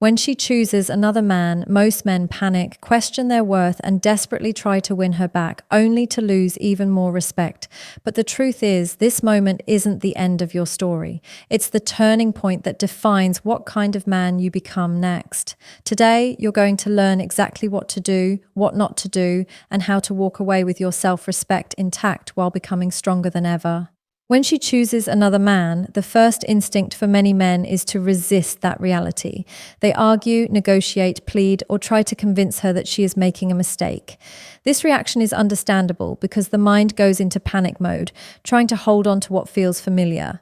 When she chooses another man, most men panic, question their worth, and desperately try to win her back, only to lose even more respect. But the truth is, this moment isn't the end of your story. It's the turning point that defines what kind of man you become next. Today, you're going to learn exactly what to do, what not to do, and how to walk away with your self-respect intact while becoming stronger than ever. When she chooses another man, the first instinct for many men is to resist that reality. They argue, negotiate, plead, or try to convince her that she is making a mistake. This reaction is understandable because the mind goes into panic mode, trying to hold on to what feels familiar.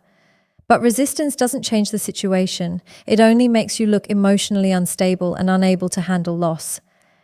But resistance doesn't change the situation. It only makes you look emotionally unstable and unable to handle loss.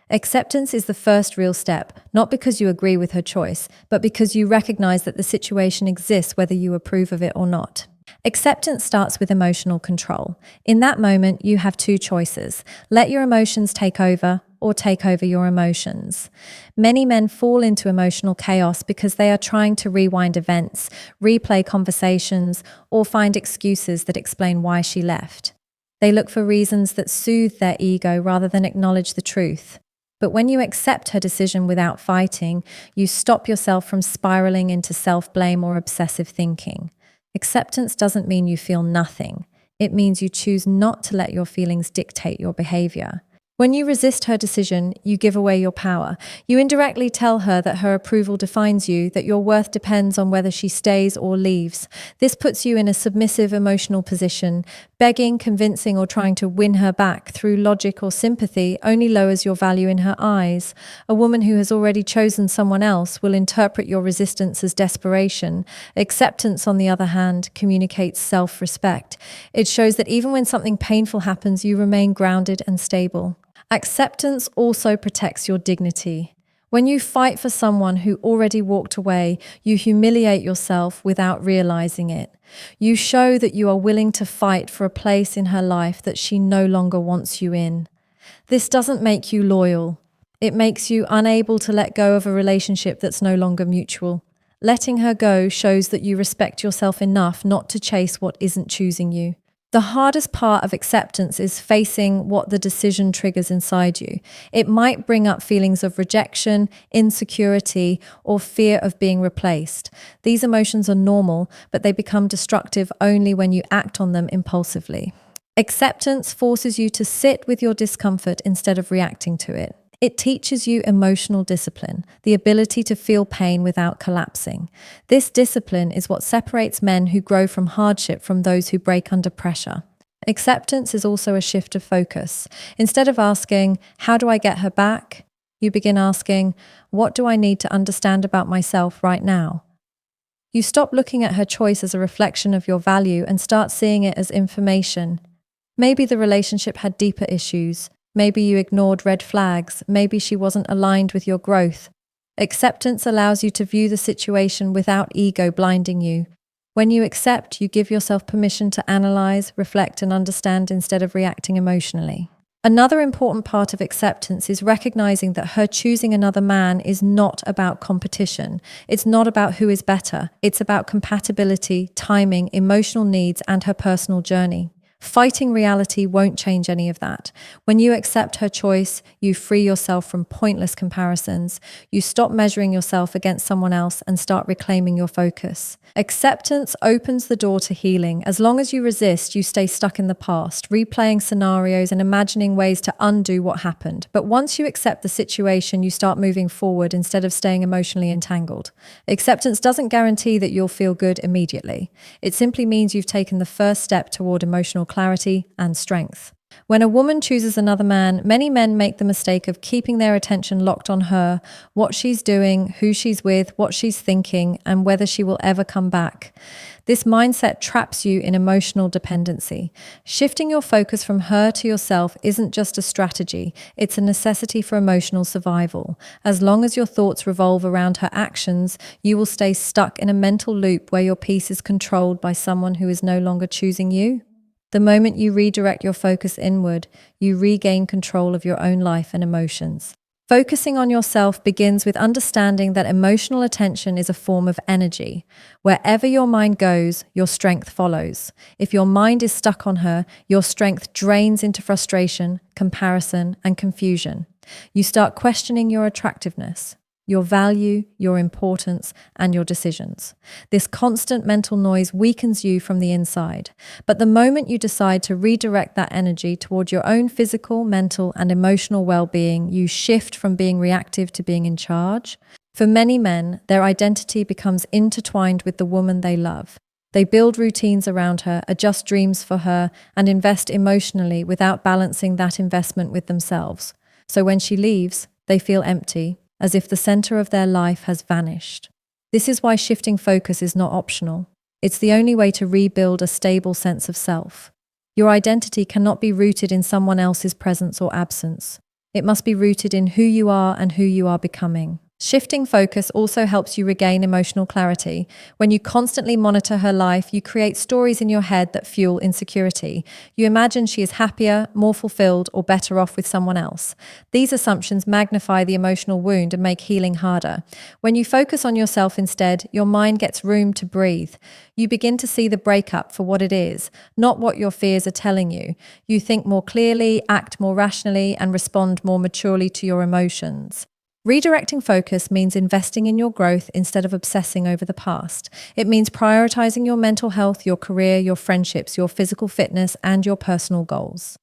Acceptance is the first real step, not because you agree with her choice, but because you recognize that the situation exists whether you approve of it or not. Acceptance starts with emotional control. In that moment, you have two choices. Let your emotions take over or take over your emotions. Many men fall into emotional chaos because they are trying to rewind events, replay conversations, or find excuses that explain why she left. They look for reasons that soothe their ego rather than acknowledge the truth. But when you accept her decision without fighting, you stop yourself from spiraling into self-blame or obsessive thinking. Acceptance doesn't mean you feel nothing. It means you choose not to let your feelings dictate your behavior. When you resist her decision, you give away your power. You indirectly tell her that her approval defines you, that your worth depends on whether she stays or leaves. This puts you in a submissive emotional position. Begging, convincing, or trying to win her back through logic or sympathy only lowers your value in her eyes. A woman who has already chosen someone else will interpret your resistance as desperation. Acceptance, on the other hand, communicates self-respect. It shows that even when something painful happens, you remain grounded and stable. Acceptance also protects your dignity. When you fight for someone who already walked away, you humiliate yourself without realizing it. You show that you are willing to fight for a place in her life that she no longer wants you in. This doesn't make you loyal. It makes you unable to let go of a relationship that's no longer mutual. Letting her go shows that you respect yourself enough not to chase what isn't choosing you. The hardest part of acceptance is facing what the decision triggers inside you. It might bring up feelings of rejection, insecurity, or fear of being replaced. These emotions are normal, but they become destructive only when you act on them impulsively. Acceptance forces you to sit with your discomfort instead of reacting to it. It teaches you emotional discipline, the ability to feel pain without collapsing. This discipline is what separates men who grow from hardship from those who break under pressure. Acceptance is also a shift of focus. Instead of asking, "How do I get her back?" you begin asking, "What do I need to understand about myself right now?" You stop looking at her choice as a reflection of your value and start seeing it as information. Maybe the relationship had deeper issues. Maybe you ignored red flags. Maybe she wasn't aligned with your growth. Acceptance allows you to view the situation without ego blinding you. When you accept, you give yourself permission to analyze, reflect, and understand instead of reacting emotionally. Another important part of acceptance is recognizing that her choosing another man is not about competition. It's not about who is better. It's about compatibility, timing, emotional needs, and her personal journey. Fighting reality won't change any of that. When you accept her choice, you free yourself from pointless comparisons. You stop measuring yourself against someone else and start reclaiming your focus. Acceptance opens the door to healing. As long as you resist, you stay stuck in the past, replaying scenarios and imagining ways to undo what happened. But once you accept the situation, you start moving forward instead of staying emotionally entangled. Acceptance doesn't guarantee that you'll feel good immediately. It simply means you've taken the first step toward emotional clarity and strength. When a woman chooses another man, many men make the mistake of keeping their attention locked on her, what she's doing, who she's with, what she's thinking, and whether she will ever come back. This mindset traps you in emotional dependency. Shifting your focus from her to yourself isn't just a strategy, it's a necessity for emotional survival. As long as your thoughts revolve around her actions, you will stay stuck in a mental loop where your peace is controlled by someone who is no longer choosing you. The moment you redirect your focus inward, you regain control of your own life and emotions. Focusing on yourself begins with understanding that emotional attention is a form of energy. Wherever your mind goes, your strength follows. If your mind is stuck on her, your strength drains into frustration, comparison, and confusion. You start questioning your attractiveness, your value, your importance, and your decisions. This constant mental noise weakens you from the inside. But the moment you decide to redirect that energy toward your own physical, mental, and emotional well-being, you shift from being reactive to being in charge. For many men, their identity becomes intertwined with the woman they love. They build routines around her, adjust dreams for her, and invest emotionally without balancing that investment with themselves. So when she leaves, they feel empty, as if the center of their life has vanished. This is why shifting focus is not optional. It's the only way to rebuild a stable sense of self. Your identity cannot be rooted in someone else's presence or absence. It must be rooted in who you are and who you are becoming. Shifting focus also helps you regain emotional clarity. When you constantly monitor her life, you create stories in your head that fuel insecurity. You imagine she is happier, more fulfilled, or better off with someone else. These assumptions magnify the emotional wound and make healing harder. When you focus on yourself instead, your mind gets room to breathe. You begin to see the breakup for what it is, not what your fears are telling you. You think more clearly, act more rationally, and respond more maturely to your emotions. Redirecting focus means investing in your growth instead of obsessing over the past. It means prioritizing your mental health, your career, your friendships, your physical fitness, and your personal goals.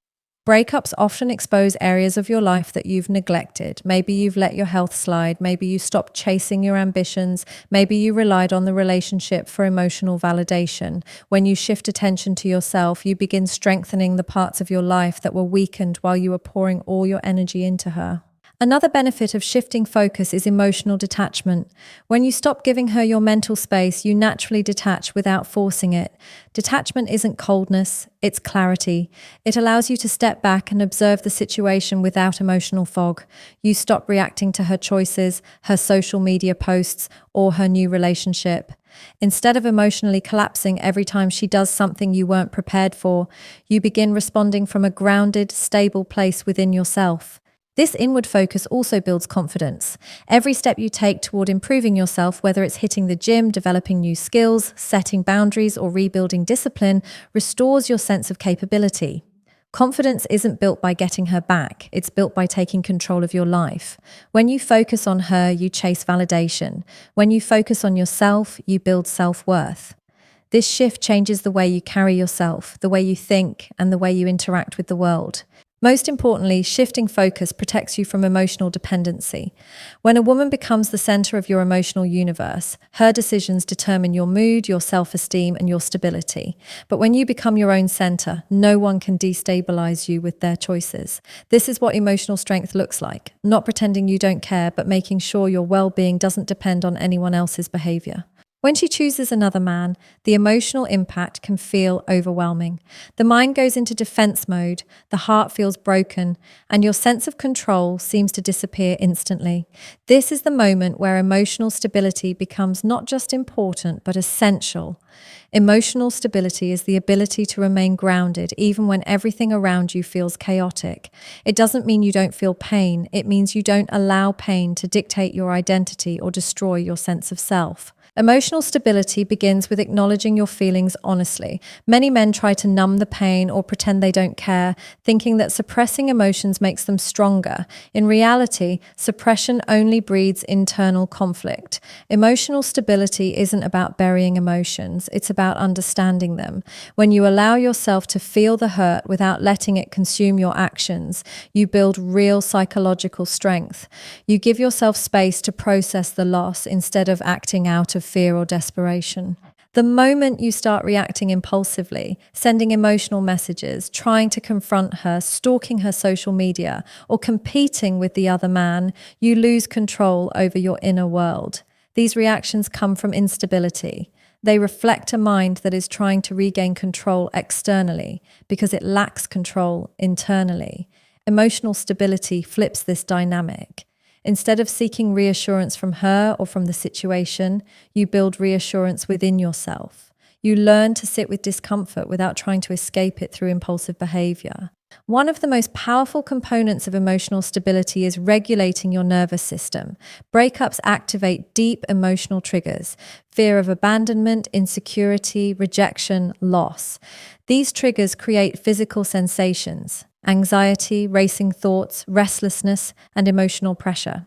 Breakups often expose areas of your life that you've neglected. Maybe you've let your health slide. Maybe you stopped chasing your ambitions. Maybe you relied on the relationship for emotional validation. When you shift attention to yourself, you begin strengthening the parts of your life that were weakened while you were pouring all your energy into her. Another benefit of shifting focus is emotional detachment. When you stop giving her your mental space, you naturally detach without forcing it. Detachment isn't coldness, it's clarity. It allows you to step back and observe the situation without emotional fog. You stop reacting to her choices, her social media posts, or her new relationship. Instead of emotionally collapsing every time she does something you weren't prepared for, you begin responding from a grounded, stable place within yourself. This inward focus also builds confidence. Every step you take toward improving yourself, whether it's hitting the gym, developing new skills, setting boundaries, or rebuilding discipline, restores your sense of capability. Confidence isn't built by getting her back, it's built by taking control of your life. When you focus on her, you chase validation. When you focus on yourself, you build self-worth. This shift changes the way you carry yourself, the way you think, and the way you interact with the world. Most importantly, shifting focus protects you from emotional dependency. When a woman becomes the center of your emotional universe, her decisions determine your mood, your self-esteem, and your stability. But when you become your own center, no one can destabilize you with their choices. This is what emotional strength looks like, not pretending you don't care, but making sure your well-being doesn't depend on anyone else's behavior. When she chooses another man, the emotional impact can feel overwhelming. The mind goes into defense mode, the heart feels broken, and your sense of control seems to disappear instantly. This is the moment where emotional stability becomes not just important, but essential. Emotional stability is the ability to remain grounded even when everything around you feels chaotic. It doesn't mean you don't feel pain, it means you don't allow pain to dictate your identity or destroy your sense of self. Emotional stability begins with acknowledging your feelings honestly. Many men try to numb the pain or pretend they don't care, thinking that suppressing emotions makes them stronger. In reality, suppression only breeds internal conflict. Emotional stability isn't about burying emotions, it's about understanding them. When you allow yourself to feel the hurt without letting it consume your actions, you build real psychological strength. You give yourself space to process the loss instead of acting out of fear or desperation. The moment you start reacting impulsively, sending emotional messages, trying to confront her, stalking her social media, or competing with the other man, you lose control over your inner world. These reactions come from instability. They reflect a mind that is trying to regain control externally because it lacks control internally. Emotional stability flips this dynamic. Instead of seeking reassurance from her or from the situation, you build reassurance within yourself. You learn to sit with discomfort without trying to escape it through impulsive behavior. One of the most powerful components of emotional stability is regulating your nervous system. Breakups activate deep emotional triggers: fear of abandonment, insecurity, rejection, loss. These triggers create physical sensations: anxiety, racing thoughts, restlessness, and emotional pressure.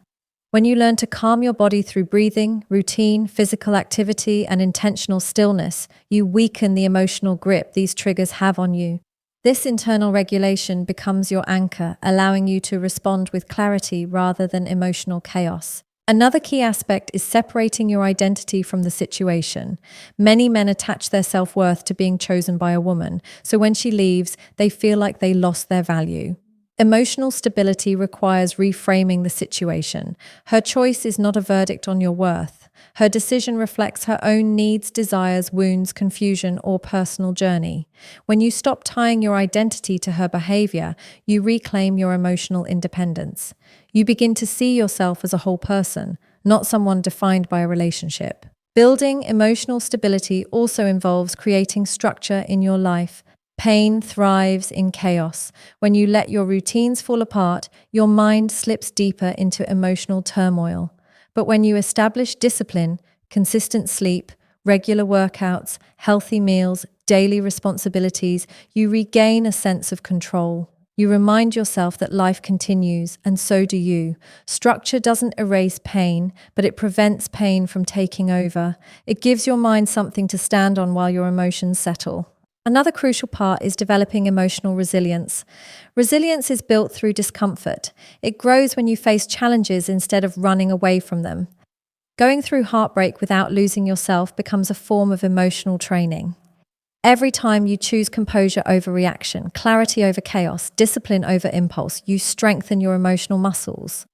When you learn to calm your body through breathing, routine, physical activity, and intentional stillness, you weaken the emotional grip these triggers have on you. This internal regulation becomes your anchor, allowing you to respond with clarity rather than emotional chaos. Another key aspect is separating your identity from the situation. Many men attach their self-worth to being chosen by a woman, so when she leaves, they feel like they lost their value. Emotional stability requires reframing the situation. Her choice is not a verdict on your worth. Her decision reflects her own needs, desires, wounds, confusion, or personal journey. When you stop tying your identity to her behavior, you reclaim your emotional independence. You begin to see yourself as a whole person, not someone defined by a relationship. Building emotional stability also involves creating structure in your life. Pain thrives in chaos. When you let your routines fall apart, your mind slips deeper into emotional turmoil. But when you establish discipline, consistent sleep, regular workouts, healthy meals, daily responsibilities, you regain a sense of control. You remind yourself that life continues, and so do you. Structure doesn't erase pain, but it prevents pain from taking over. It gives your mind something to stand on while your emotions settle. Another crucial part is developing emotional resilience. Resilience is built through discomfort. It grows when you face challenges instead of running away from them. Going through heartbreak without losing yourself becomes a form of emotional training. Every time you choose composure over reaction, clarity over chaos, discipline over impulse, you strengthen your emotional muscles.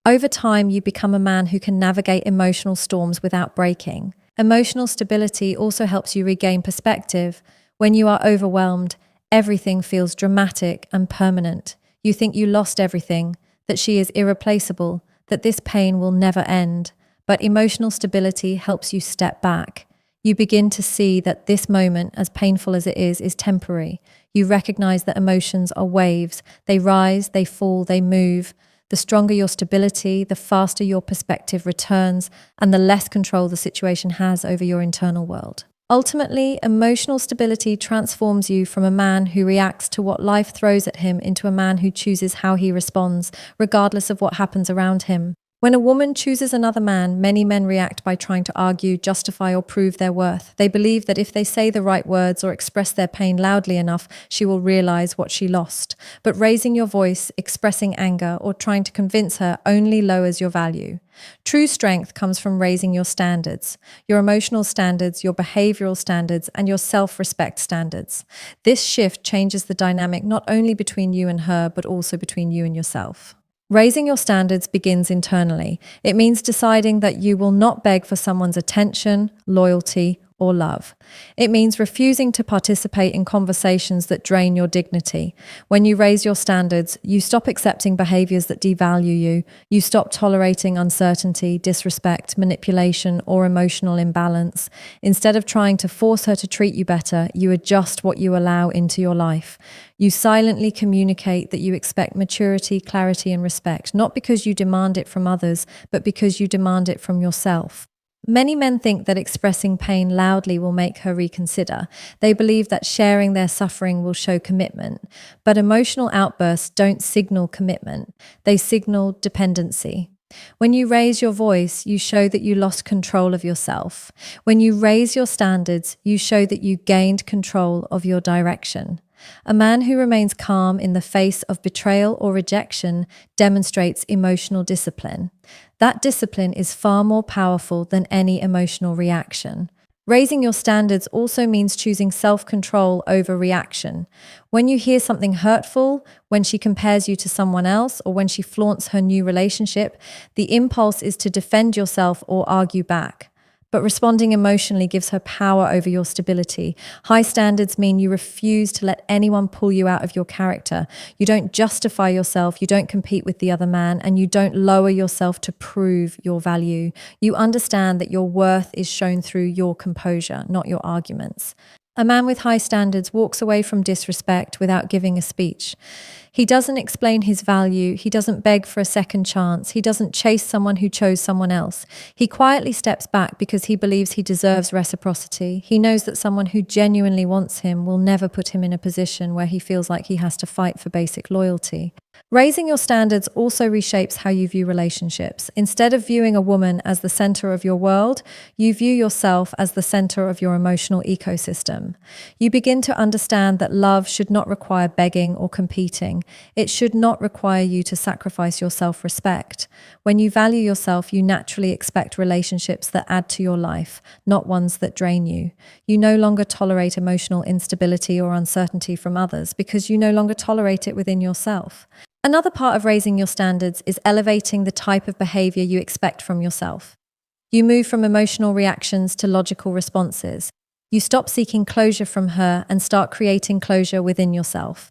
Over time, you become a man who can navigate emotional storms without breaking. Emotional stability also helps you regain perspective. When you are overwhelmed, everything feels dramatic and permanent. You think you lost everything, that she is irreplaceable, that this pain will never end. But emotional stability helps you step back. You begin to see that this moment, as painful as it is temporary. You recognize that emotions are waves. They rise, they fall, they move. The stronger your stability, the faster your perspective returns, and the less control the situation has over your internal world. Ultimately, emotional stability transforms you from a man who reacts to what life throws at him into a man who chooses how he responds, regardless of what happens around him. When a woman chooses another man, many men react by trying to argue, justify, or prove their worth. They believe that if they say the right words or express their pain loudly enough, she will realize what she lost. But raising your voice, expressing anger, or trying to convince her only lowers your value. True strength comes from raising your standards, your emotional standards, your behavioral standards, and your self-respect standards. This shift changes the dynamic not only between you and her, but also between you and yourself. Raising your standards begins internally. It means deciding that you will not beg for someone's attention, loyalty, or love. It means refusing to participate in conversations that drain your dignity. When you raise your standards, you stop accepting behaviors that devalue you. You stop tolerating uncertainty, disrespect, manipulation, or emotional imbalance. Instead of trying to force her to treat you better, you adjust what you allow into your life. You silently communicate that you expect maturity, clarity, and respect, not because you demand it from others, but because you demand it from yourself. Many men think that expressing pain loudly will make her reconsider. They believe that sharing their suffering will show commitment. But emotional outbursts don't signal commitment. They signal dependency. When you raise your voice, you show that you lost control of yourself. When you raise your standards, you show that you gained control of your direction. A man who remains calm in the face of betrayal or rejection demonstrates emotional discipline. That discipline is far more powerful than any emotional reaction. Raising your standards also means choosing self-control over reaction. When you hear something hurtful, when she compares you to someone else, or when she flaunts her new relationship, the impulse is to defend yourself or argue back. But responding emotionally gives her power over your stability. High standards mean you refuse to let anyone pull you out of your character. You don't justify yourself, you don't compete with the other man, and you don't lower yourself to prove your value. You understand that your worth is shown through your composure, not your arguments. A man with high standards walks away from disrespect without giving a speech. He doesn't explain his value. He doesn't beg for a second chance. He doesn't chase someone who chose someone else. He quietly steps back because he believes he deserves reciprocity. He knows that someone who genuinely wants him will never put him in a position where he feels like he has to fight for basic loyalty. Raising your standards also reshapes how you view relationships. Instead of viewing a woman as the center of your world, you view yourself as the center of your emotional ecosystem. You begin to understand that love should not require begging or competing. It should not require you to sacrifice your self-respect. When you value yourself, you naturally expect relationships that add to your life, not ones that drain you. You no longer tolerate emotional instability or uncertainty from others because you no longer tolerate it within yourself. Another part of raising your standards is elevating the type of behavior you expect from yourself. You move from emotional reactions to logical responses. You stop seeking closure from her and start creating closure within yourself.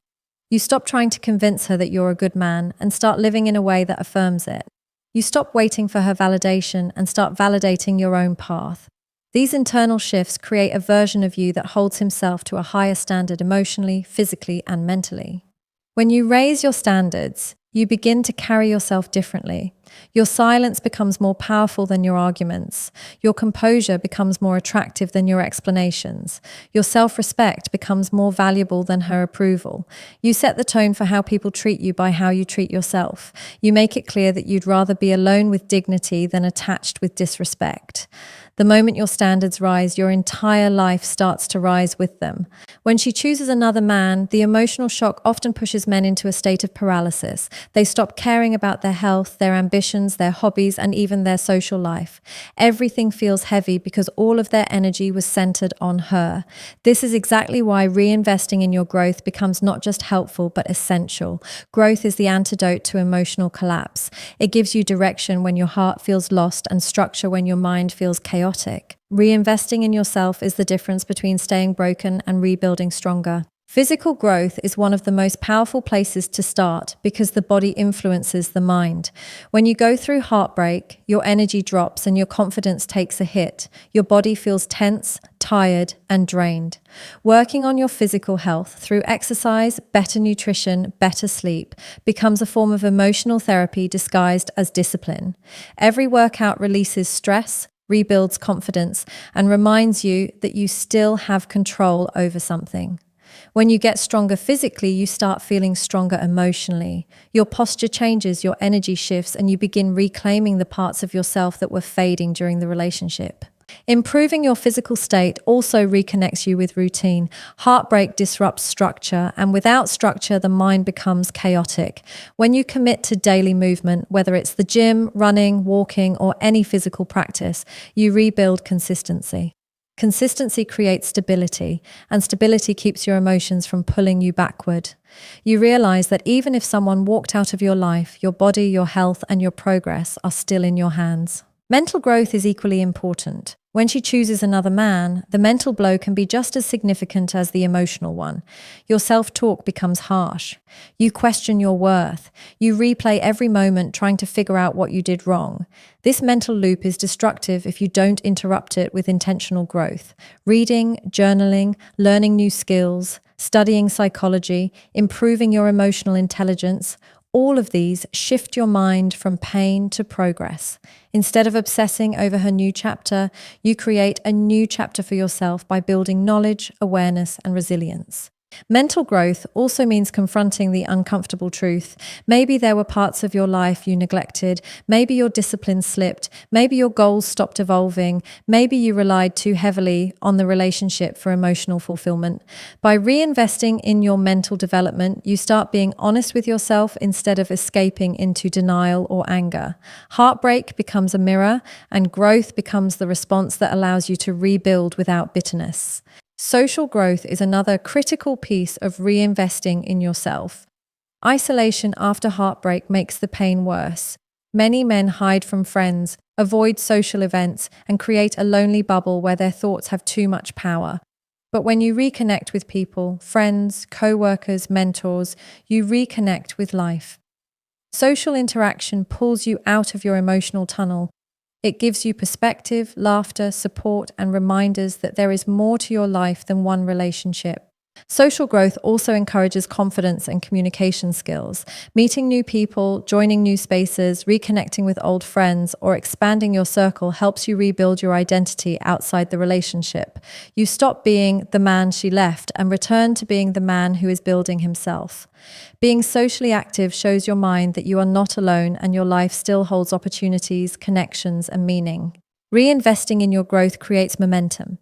You stop trying to convince her that you're a good man and start living in a way that affirms it. You stop waiting for her validation and start validating your own path. These internal shifts create a version of you that holds himself to a higher standard emotionally, physically, and mentally. When you raise your standards, you begin to carry yourself differently. Your silence becomes more powerful than your arguments. Your composure becomes more attractive than your explanations. Your self-respect becomes more valuable than her approval. You set the tone for how people treat you by how you treat yourself. You make it clear that you'd rather be alone with dignity than attached with disrespect. The moment your standards rise, your entire life starts to rise with them. When she chooses another man, the emotional shock often pushes men into a state of paralysis. They stop caring about their health, their ambitions, their hobbies, and even their social life. Everything feels heavy because all of their energy was centered on her. This is exactly why reinvesting in your growth becomes not just helpful, but essential. Growth is the antidote to emotional collapse. It gives you direction when your heart feels lost and structure when your mind feels chaotic. Reinvesting in yourself is the difference between staying broken and rebuilding stronger. Physical growth is one of the most powerful places to start because the body influences the mind. When you go through heartbreak, your energy drops and your confidence takes a hit. Your body feels tense, tired, and drained. Working on your physical health through exercise, better nutrition, better sleep becomes a form of emotional therapy disguised as discipline. Every workout releases stress, rebuilds confidence, and reminds you that you still have control over something. When you get stronger physically, you start feeling stronger emotionally. Your posture changes, your energy shifts, and you begin reclaiming the parts of yourself that were fading during the relationship. Improving your physical state also reconnects you with routine. Heartbreak disrupts structure, and without structure, the mind becomes chaotic. When you commit to daily movement, whether it's the gym, running, walking, or any physical practice, you rebuild consistency. Consistency creates stability, and stability keeps your emotions from pulling you backward. You realize that even if someone walked out of your life, your body, your health, and your progress are still in your hands. Mental growth is equally important. When she chooses another man, the mental blow can be just as significant as the emotional one. Your self-talk becomes harsh. You question your worth. You replay every moment trying to figure out what you did wrong. This mental loop is destructive if you don't interrupt it with intentional growth. Reading, journaling, learning new skills, studying psychology, improving your emotional intelligence, all of these shift your mind from pain to progress. Instead of obsessing over her new chapter, you create a new chapter for yourself by building knowledge, awareness, and resilience. Mental growth also means confronting the uncomfortable truth. Maybe there were parts of your life you neglected. Maybe your discipline slipped. Maybe your goals stopped evolving. Maybe you relied too heavily on the relationship for emotional fulfillment. By reinvesting in your mental development, you start being honest with yourself instead of escaping into denial or anger. Heartbreak becomes a mirror, and growth becomes the response that allows you to rebuild without bitterness. Social growth is another critical piece of reinvesting in yourself. Isolation after heartbreak makes the pain worse. Many men hide from friends, avoid social events, and create a lonely bubble where their thoughts have too much power. But when you reconnect with people, friends, co-workers, mentors, you reconnect with life. Social interaction pulls you out of your emotional tunnel. It gives you perspective, laughter, support, and reminders that there is more to your life than one relationship. Social growth also encourages confidence and communication skills. Meeting new people, joining new spaces, reconnecting with old friends, or expanding your circle helps you rebuild your identity outside the relationship. You stop being the man she left and return to being the man who is building himself. Being socially active shows your mind that you are not alone and your life still holds opportunities, connections, and meaning. Reinvesting in your growth creates momentum.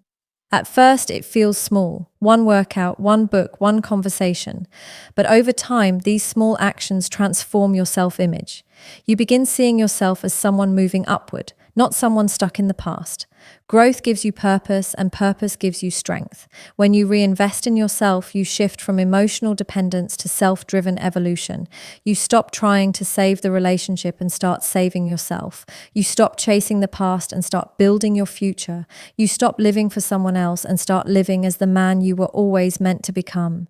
At first, it feels small, one workout, one book, one conversation. But over time, these small actions transform your self-image. You begin seeing yourself as someone moving upward, not someone stuck in the past. Growth gives you purpose, and purpose gives you strength. When you reinvest in yourself, you shift from emotional dependence to self-driven evolution. You stop trying to save the relationship and start saving yourself. You stop chasing the past and start building your future. You stop living for someone else and start living as the man you were always meant to become.